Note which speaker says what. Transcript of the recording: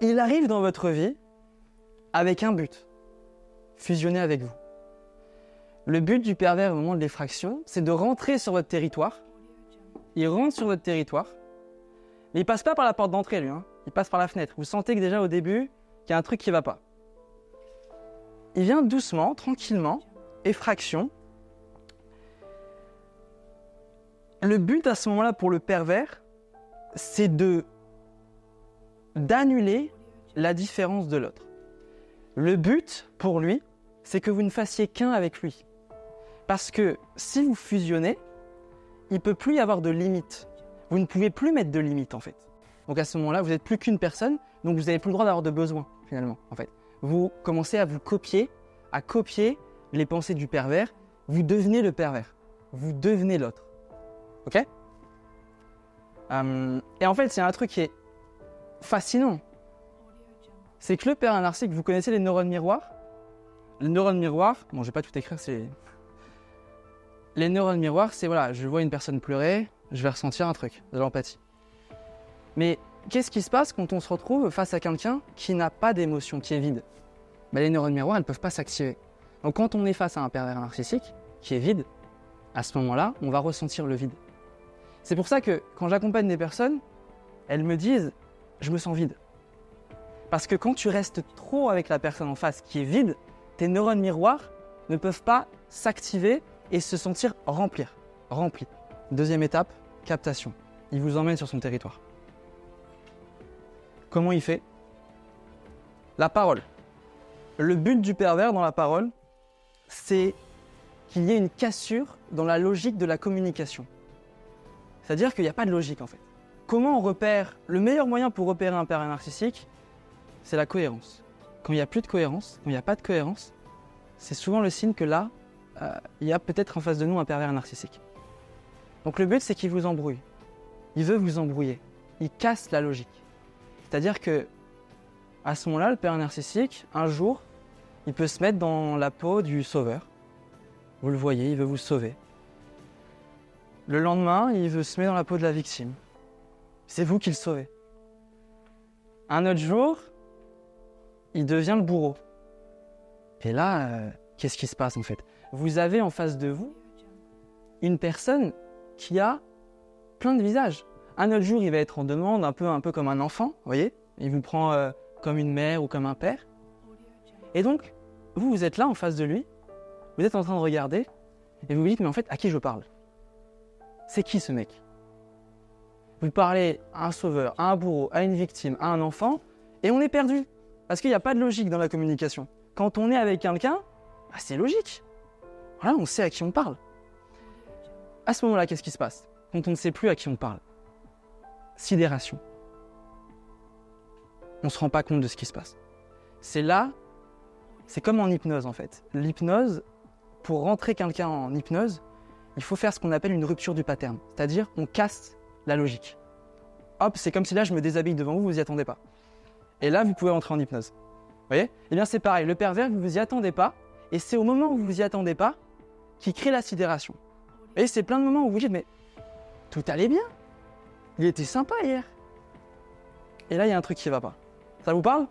Speaker 1: il arrive dans votre vie avec un but, fusionner avec vous. Le but du pervers au moment de l'effraction, c'est de rentrer sur votre territoire. Il rentre sur votre territoire, mais il ne passe pas par la porte d'entrée, lui. Il passe par la fenêtre. Vous sentez que déjà au début, qu'il y a un truc qui ne va pas. Il vient doucement, tranquillement, effraction. Le but à ce moment-là pour le pervers, c'est d'annuler la différence de l'autre. Le but pour lui, c'est que vous ne fassiez qu'un avec lui. Parce que si vous fusionnez, il ne peut plus y avoir de limite. Vous ne pouvez plus mettre de limite en fait. Donc à ce moment-là, vous n'êtes plus qu'une personne, donc vous n'avez plus le droit d'avoir de besoin finalement en fait. Vous commencez à vous copier, les pensées du pervers, vous devenez le pervers. Vous devenez l'autre. Ok ? Et en fait, c'est un truc qui est fascinant. C'est que le pervers narcissique, vous connaissez les neurones miroirs ? Les neurones miroirs, bon, je vais pas tout écrire, c'est... Les neurones miroirs, c'est voilà, je vois une personne pleurer, je vais ressentir un truc, de l'empathie. Mais qu'est-ce qui se passe quand on se retrouve face à quelqu'un qui n'a pas d'émotion, qui est vide ? Ben, les neurones miroirs, elles ne peuvent pas s'activer. Donc quand on est face à un pervers narcissique qui est vide, à ce moment-là, on va ressentir le vide. C'est pour ça que quand j'accompagne des personnes, elles me disent « je me sens vide ». Parce que quand tu restes trop avec la personne en face qui est vide, tes neurones miroirs ne peuvent pas s'activer et se sentir remplis. Deuxième étape, captation. Il vous emmène sur son territoire. Comment il fait ? La parole. Le but du pervers dans la parole, c'est qu'il y ait une cassure dans la logique de la communication. C'est-à-dire qu'il n'y a pas de logique en fait. Comment on repère ? Le meilleur moyen pour repérer un pervers narcissique, c'est la cohérence. Quand il n'y a plus de cohérence, quand il n'y a pas de cohérence, c'est souvent le signe que là, il y a peut-être en face de nous un pervers narcissique. Donc le but, c'est qu'il vous embrouille. Il veut vous embrouiller. Il casse la logique. C'est-à-dire que à ce moment-là, le pervers narcissique, un jour, il peut se mettre dans la peau du sauveur. Vous le voyez, il veut vous sauver. Le lendemain, il veut se mettre dans la peau de la victime. C'est vous qui le sauvez. Un autre jour, il devient le bourreau. Et là, qu'est-ce qui se passe en fait ? Vous avez en face de vous une personne qui a plein de visages. Un autre jour, il va être en demande, un peu comme un enfant, vous voyez ? Il vous prend comme une mère ou comme un père. Et donc, vous êtes là en face de lui, vous êtes en train de regarder, et vous vous dites, mais en fait, à qui je parle ? C'est qui ce mec ? Vous parlez à un sauveur, à un bourreau, à une victime, à un enfant, et on est perdu. Parce qu'il n'y a pas de logique dans la communication. Quand on est avec quelqu'un, c'est logique. Voilà, on sait à qui on parle. À ce moment-là, qu'est-ce qui se passe ? Quand on ne sait plus à qui on parle ? Sidération. On ne se rend pas compte de ce qui se passe. C'est là, c'est comme en hypnose en fait. L'hypnose, pour rentrer quelqu'un en hypnose, il faut faire ce qu'on appelle une rupture du pattern. C'est-à-dire, on casse la logique. Hop, c'est comme si là, je me déshabille devant vous, vous n'y attendez pas. Et là, vous pouvez rentrer en hypnose. Vous voyez ? Eh bien, c'est pareil. Le pervers, vous vous y attendez pas. Et c'est au moment où vous vous y attendez pas qu'il crée la sidération. Et c'est plein de moments où vous vous dites, mais tout allait bien. Il était sympa hier. Et là, il y a un truc qui ne va pas. Ça vous parle ?